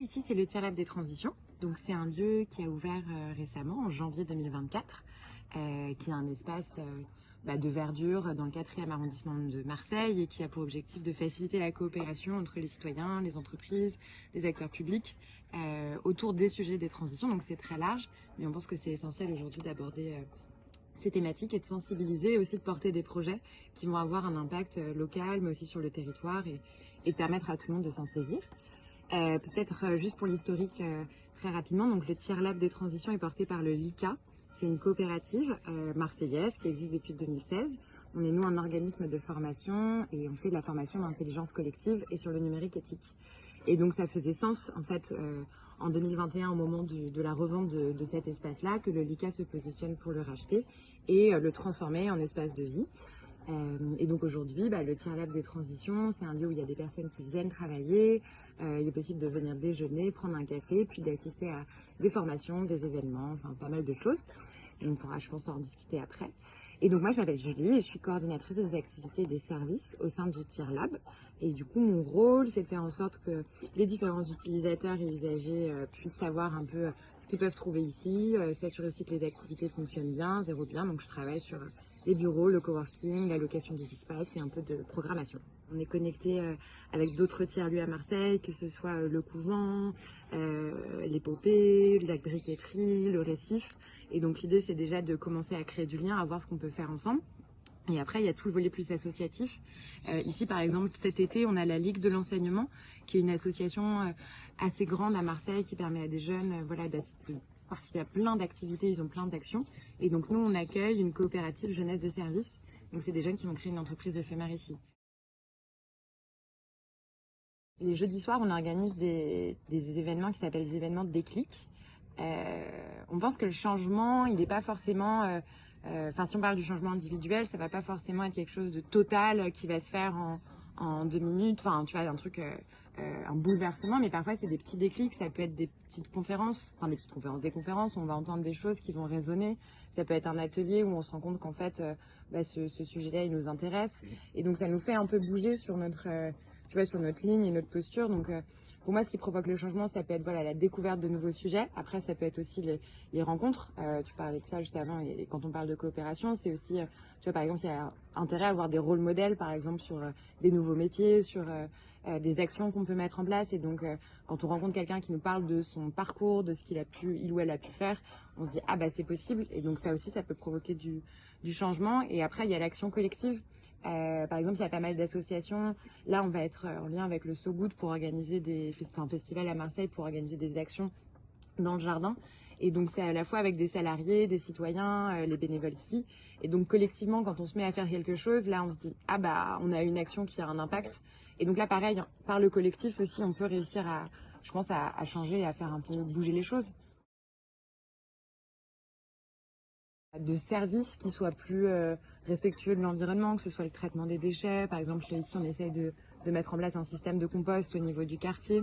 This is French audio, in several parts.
Ici, c'est le Tier Lab des transitions. Donc, c'est un lieu qui a ouvert récemment, en janvier 2024, qui est un espace de verdure dans le 4e arrondissement de Marseille et qui a pour objectif de faciliter la coopération entre les citoyens, les entreprises, les acteurs publics autour des sujets des transitions. Donc, c'est très large, mais on pense que c'est essentiel aujourd'hui d'aborder ces thématiques et de sensibiliser, aussi de porter des projets qui vont avoir un impact local, mais aussi sur le territoire et de permettre à tout le monde de s'en saisir. Peut-être juste pour l'historique très rapidement, donc le Tier Lab des transitions est porté par le LICA, qui est une coopérative marseillaise qui existe depuis 2016. On est nous un organisme de formation et on fait de la formation d'intelligence collective et sur le numérique éthique. Et donc ça faisait sens en fait en 2021 au moment de la revente de cet espace-là que le LICA se positionne pour le racheter et le transformer en espace de vie. Et donc aujourd'hui, le Tier Lab des transitions, c'est un lieu où il y a des personnes qui viennent travailler. Il est possible de venir déjeuner, prendre un café, puis d'assister à des formations, des événements, enfin pas mal de choses. Et on pourra, je pense, en discuter après. Et donc moi, je m'appelle Julie et je suis coordinatrice des activités et des services au sein du Tier Lab. Et du coup, mon rôle, c'est de faire en sorte que les différents utilisateurs et usagers puissent savoir un peu ce qu'ils peuvent trouver ici, s'assurer aussi que les activités fonctionnent bien, déroulent bien. Donc je travaille sur les bureaux, le coworking, la location des espaces et un peu de programmation. On est connecté avec d'autres tiers-lieux à Marseille, que ce soit le Couvent, l'Épopée, la Briqueterie, le Récif. Et donc l'idée, c'est déjà de commencer à créer du lien, à voir ce qu'on peut faire ensemble. Et après, il y a tout le volet plus associatif. Ici, par exemple, cet été, on a la Ligue de l'enseignement, qui est une association assez grande à Marseille qui permet à des jeunes de participer à plein d'activités, ils ont plein d'actions. Et donc, nous, on accueille une coopérative jeunesse de service. Donc, c'est des jeunes qui vont créer une entreprise éphémère ici. Les jeudis soirs, on organise des événements qui s'appellent des événements de déclic. On pense que le changement, il n'est pas forcément... si on parle du changement individuel, ça va pas forcément être quelque chose de total qui va se faire en 2 minutes. Enfin, tu vois, un truc, un bouleversement. Mais parfois, c'est des petits déclics. Ça peut être des petites conférences, des conférences où on va entendre des choses qui vont résonner. Ça peut être un atelier où on se rend compte qu'en fait, ce sujet-là, il nous intéresse. Et donc, ça nous fait un peu bouger sur notre ligne et notre posture. Donc, pour moi, ce qui provoque le changement, ça peut être la découverte de nouveaux sujets. Après, ça peut être aussi les rencontres. Tu parlais de ça juste avant. Et quand on parle de coopération, c'est aussi, par exemple, il y a intérêt à avoir des rôles modèles, par exemple, sur des nouveaux métiers, sur des actions qu'on peut mettre en place. Et donc, quand on rencontre quelqu'un qui nous parle de son parcours, de ce il ou elle a pu faire, on se dit, c'est possible. Et donc, ça aussi, ça peut provoquer du changement. Et après, il y a l'action collective. Par exemple, il y a pas mal d'associations. Là, on va être en lien avec le So Good pour organiser un festival à Marseille pour organiser des actions dans le jardin. Et donc, c'est à la fois avec des salariés, des citoyens, les bénévoles ici. Et donc, collectivement, quand on se met à faire quelque chose, là, on se dit, on a une action qui a un impact. Et donc là, pareil, par le collectif aussi, on peut réussir à changer et à faire un peu bouger les choses. De services qui soient plus respectueux de l'environnement, que ce soit le traitement des déchets. Par exemple, ici, on essaye de mettre en place un système de compost au niveau du quartier.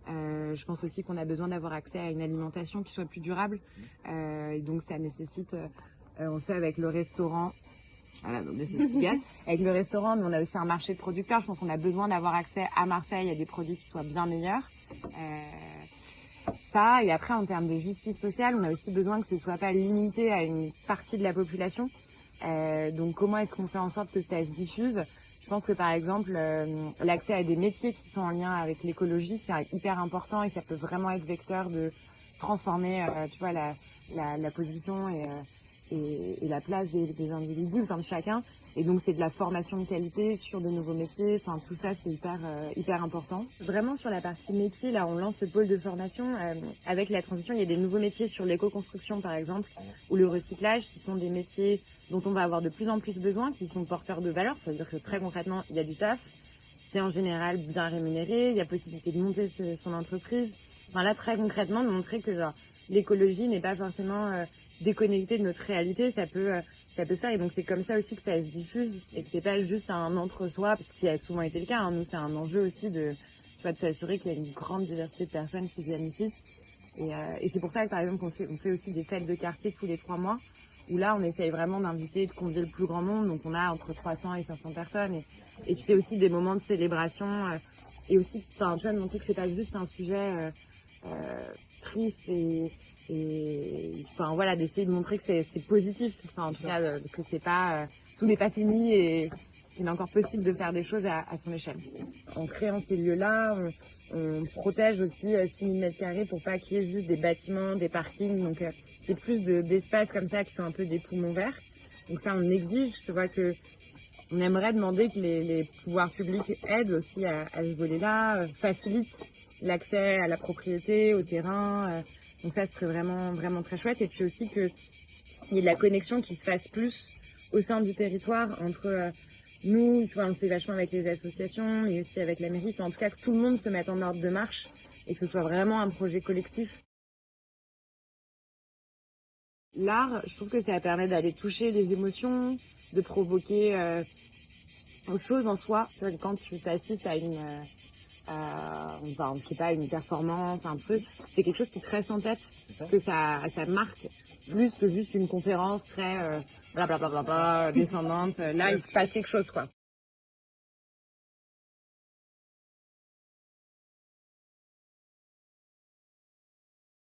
Je pense aussi qu'on a besoin d'avoir accès à une alimentation qui soit plus durable. Et donc, ça nécessite, on fait avec le restaurant, donc avec le restaurant, mais on a aussi un marché de producteurs. Je pense qu'on a besoin d'avoir accès à Marseille à des produits qui soient bien meilleurs. Ça, et après, en termes de justice sociale, on a aussi besoin que ce ne soit pas limité à une partie de la population. Donc, comment est-ce qu'on fait en sorte que ça se diffuse ? Je pense que, par exemple, l'accès à des métiers qui sont en lien avec l'écologie, c'est hyper important et ça peut vraiment être vecteur de transformer, la position et la place des individus, de chacun. Et donc, c'est de la formation de qualité sur de nouveaux métiers. Enfin, tout ça, c'est hyper important. Vraiment, sur la partie métier, là, on lance ce pôle de formation. Avec la transition, il y a des nouveaux métiers sur l'éco-construction, par exemple, ou le recyclage, qui sont des métiers dont on va avoir de plus en plus besoin, qui sont porteurs de valeur. C'est-à-dire que très concrètement, il y a du taf. C'est en général bien rémunéré. Il y a possibilité de monter son entreprise. Enfin, là, très concrètement, de montrer que l'écologie n'est pas forcément déconnectée de notre réalité, ça peut se faire. Et donc, c'est comme ça aussi que ça se diffuse et que c'est pas juste un entre-soi, parce qu'il a souvent été le cas. Nous, c'est un enjeu aussi de s'assurer qu'il y a une grande diversité de personnes qui viennent ici. Et c'est pour ça que, par exemple, on fait aussi des fêtes de quartier tous les 3 mois, où là, on essaye vraiment d'inviter, de convier le plus grand monde. Donc, on a entre 300 et 500 personnes. Et c'est aussi des moments de célébration. Et aussi, tu vois, de montrer que c'est pas juste un sujet triste enfin, voilà, d'essayer de montrer que c'est positif. Enfin, en tout cas, que c'est pas, tout n'est pas fini et il est encore possible de faire des choses à son échelle. En créant ces lieux-là, on protège aussi 6000 m² pour pas qu'il y ait juste des bâtiments, des parkings. Donc, c'est plus d'espaces comme ça qui sont un peu des poumons verts. Donc ça, on exige, tu vois, que on aimerait demander que les pouvoirs publics aident aussi à ce volet-là, facilitent l'accès à la propriété, au terrain. Donc ça, ce serait vraiment, vraiment très chouette. Et puis aussi qu'il y ait de la connexion qui se fasse plus au sein du territoire entre nous, tu vois, on le fait vachement avec les associations et aussi avec la mairie. En tout cas, que tout le monde se mette en ordre de marche et que ce soit vraiment un projet collectif. L'art, je trouve que ça permet d'aller toucher les émotions, de provoquer autre chose en soi. Tu vois, quand tu t'assistes à une, enfin, je sais pas, une performance, un truc, c'est quelque chose qui te reste en tête, que ça marque plus que juste une conférence très blablabla, descendante. Là, il se passe quelque chose, quoi.